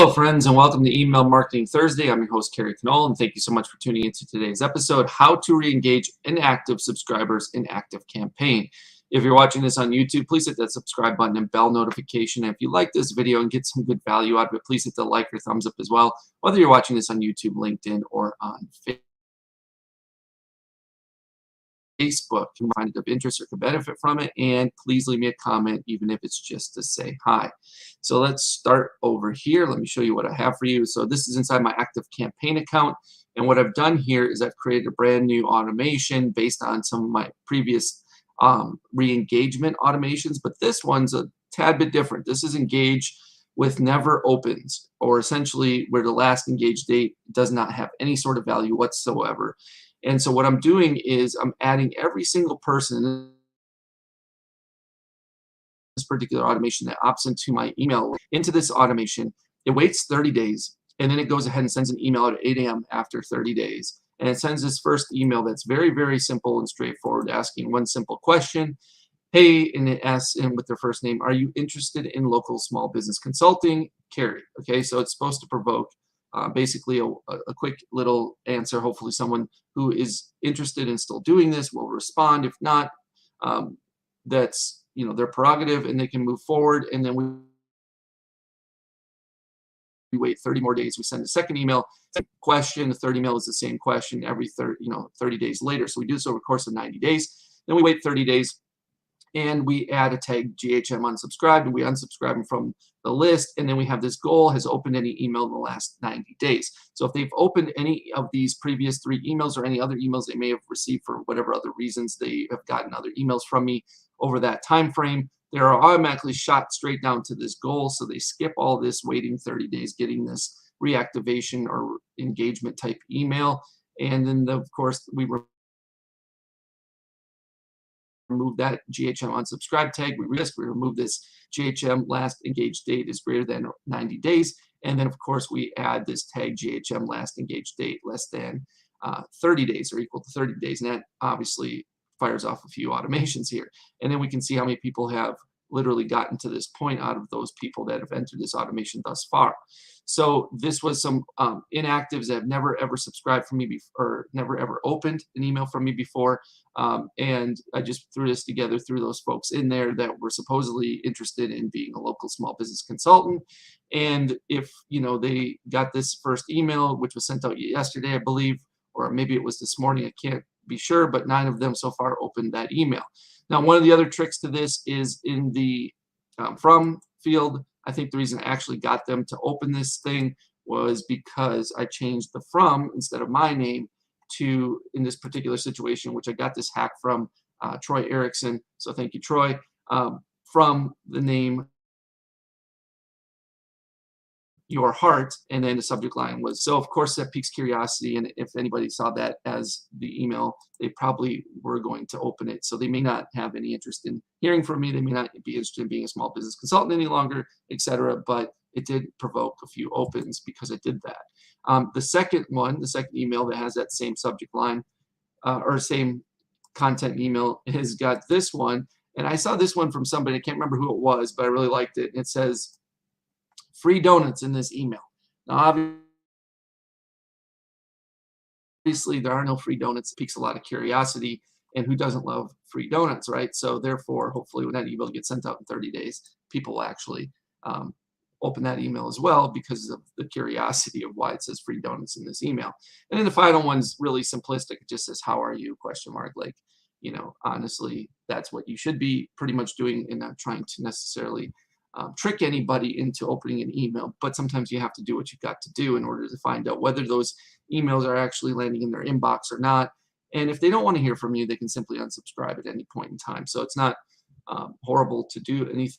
Hello, friends, and welcome to Email Marketing Thursday. I'm your host, Kerry Knoll, and thank you so much for tuning into today's episode, How to Re-engage Inactive Subscribers in ActiveCampaign. If you're watching this on YouTube, please hit that subscribe button and bell notification. And if you like this video and get some good value out of it, please hit the like or thumbs up as well, whether you're watching this on YouTube, LinkedIn, or on Facebook. You find it of interest or can benefit from it, and please leave me a comment, even if it's just to say hi. So let's start over here. Let me show you what I have for you. So this is inside my ActiveCampaign account, and what I've done here is I've created a brand new automation based on some of my previous re-engagement automations, but this one's a tad bit different. This is engage with never opens, or essentially where the last engaged date does not have any sort of value whatsoever. And so what I'm doing is I'm adding every single person in this particular automation that opts into my email into this automation. It waits 30 days, and then it goes ahead and sends an email at 8 a.m. after 30 days. And it sends this first email that's very, very simple and straightforward, asking one simple question. Hey, and it asks in with their first name, are you interested in local small business consulting? Kerry. Okay, so it's supposed to provoke basically a quick little answer. Hopefully someone who is interested in still doing this will respond. If not, that's their prerogative, and they can move forward. And then we wait 30 more days. We send a second email, question. The third email is the same question every 30 days later. So we do this over the course of 90 days. Then we wait 30 days. And we add a tag GHM unsubscribed, and we unsubscribe them from the list. And then we have this goal, has opened any email in the last 90 days. So if they've opened any of these previous 3 emails or any other emails they may have received for whatever other reasons they have gotten other emails from me over that time frame, they are automatically shot straight down to this goal. So they skip all this waiting 30 days, getting this reactivation or engagement type email. And then, of course, we remove that GHM unsubscribe tag. We remove this GHM last engaged date is greater than 90 days. And then, of course, we add this tag GHM last engaged date less than 30 days or equal to 30 days. And that obviously fires off a few automations here. And then we can see how many people have literally gotten to this point out of those people that have entered this automation thus far. So this was some inactives that have never ever subscribed from me before, or never ever opened an email from me before. And I just threw this together, threw those folks in there that were supposedly interested in being a local small business consultant. And if they got this first email, which was sent out yesterday, I believe, or maybe it was this morning, I can't be sure, but 9 of them so far opened that email. Now, one of the other tricks to this is in the from field. I think the reason I actually got them to open this thing was because I changed the from instead of my name to, in this particular situation, which I got this hack from Troy Erickson. So thank you, Troy. From the name Your Heart, and then the subject line was, so of course that piques curiosity, and if anybody saw that as the email, they probably were going to open it. So they may not have any interest in hearing from me, they may not be interested in being a small business consultant any longer, etc. But it did provoke a few opens because it did that. The second email that has that same subject line or same content email has got this one, and I saw this one from somebody, I can't remember who it was, but I really liked it. It says free donuts in this email. Now, obviously, there are no free donuts. It piques a lot of curiosity, and who doesn't love free donuts, right? So therefore, hopefully, when that email gets sent out in 30 days, people will actually open that email as well because of the curiosity of why it says free donuts in this email. And then the final one's really simplistic. It just says, how are you, question mark. Like, honestly, that's what you should be pretty much doing, and not trying to necessarily trick anybody into opening an email. But sometimes you have to do what you've got to do in order to find out whether those emails are actually landing in their inbox or not. And if they don't want to hear from you, they can simply unsubscribe at any point in time. So it's not horrible to do anything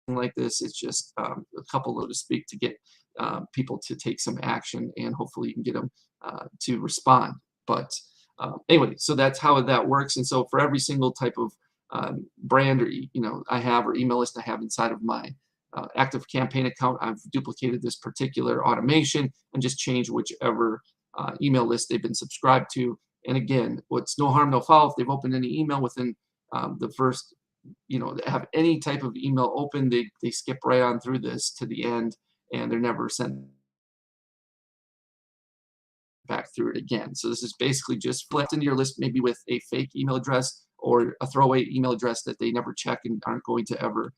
like this. It's just a couple, so to speak, to get people to take some action, and hopefully you can get them to respond. But anyway, so that's how that works. And so for every single type of brand or I have, or email list I have inside of my ActiveCampaign account, I've duplicated this particular automation and just changed whichever email list they've been subscribed to. And again, what's no harm, no foul. If they've opened any email within the first have any type of email open, they skip right on through this to the end, and they're never sent back through it again. So this is basically just flipped into your list, maybe with a fake email address or a throwaway email address that they never check and aren't going to ever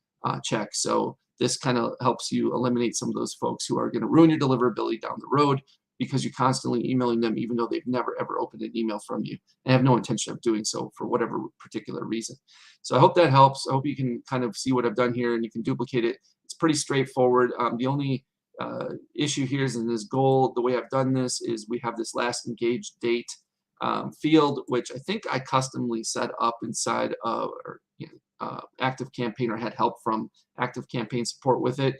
check. So this kind of helps you eliminate some of those folks who are going to ruin your deliverability down the road because you're constantly emailing them even though they've never ever opened an email from you and have no intention of doing so for whatever particular reason. So I hope that helps. I hope you can kind of see what I've done here and you can duplicate it. It's pretty straightforward. The only issue here is in this goal, the way I've done this is we have this last engaged date field, which I think I customly set up inside of ActiveCampaign or had help from ActiveCampaign support with it.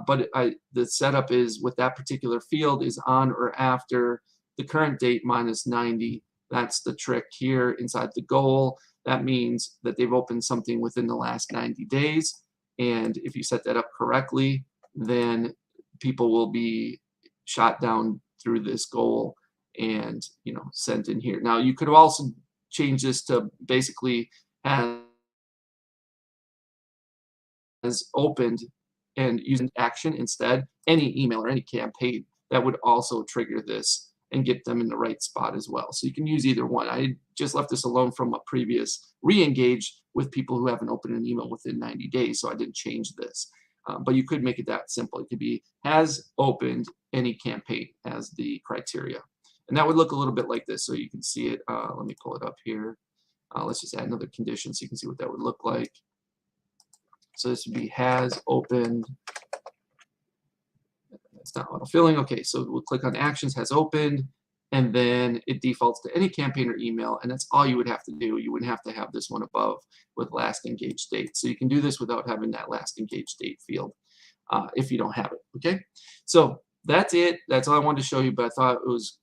But the setup is with that particular field is on or after the current date minus 90. That's the trick here inside the goal. That means that they've opened something within the last 90 days. And if you set that up correctly, then people will be shot down through this goal and sent in here. Now you could also change this to basically has opened and using action instead. Any email or any campaign that would also trigger this and get them in the right spot as well. So you can use either one. I just left this alone from a previous re-engage with people who haven't opened an email within 90 days, so I didn't change this. But you could make it that simple. It could be has opened any campaign as the criteria. And that would look a little bit like this. So you can see it. Let me pull it up here. Let's just add another condition so you can see what that would look like. So this would be has opened. It's not autofilling. Okay, so we'll click on actions, has opened, and then it defaults to any campaign or email, and that's all you would have to do. You wouldn't have to have this one above with last engaged date. So you can do this without having that last engaged date field if you don't have it, okay? So that's it. That's all I wanted to show you, but I thought it was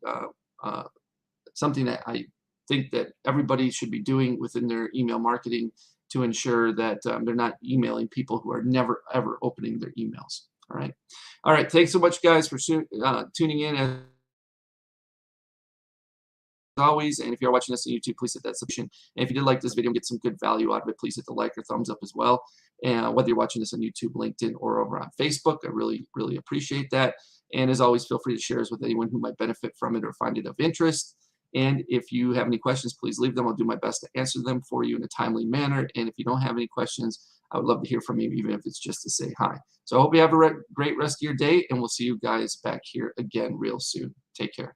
something that I think that everybody should be doing within their email marketing to ensure that they're not emailing people who are never, ever opening their emails, all right? All right, thanks so much, guys, for tuning in. As always, and if you're watching this on YouTube, please hit that subscription. And if you did like this video and get some good value out of it, please hit the like or thumbs up as well. And whether you're watching this on YouTube, LinkedIn, or over on Facebook, I really, really appreciate that. And as always, feel free to share this with anyone who might benefit from it or find it of interest. And if you have any questions, please leave them. I'll do my best to answer them for you in a timely manner. And if you don't have any questions, I would love to hear from you, even if it's just to say hi. So I hope you have a great rest of your day, and we'll see you guys back here again real soon. Take care.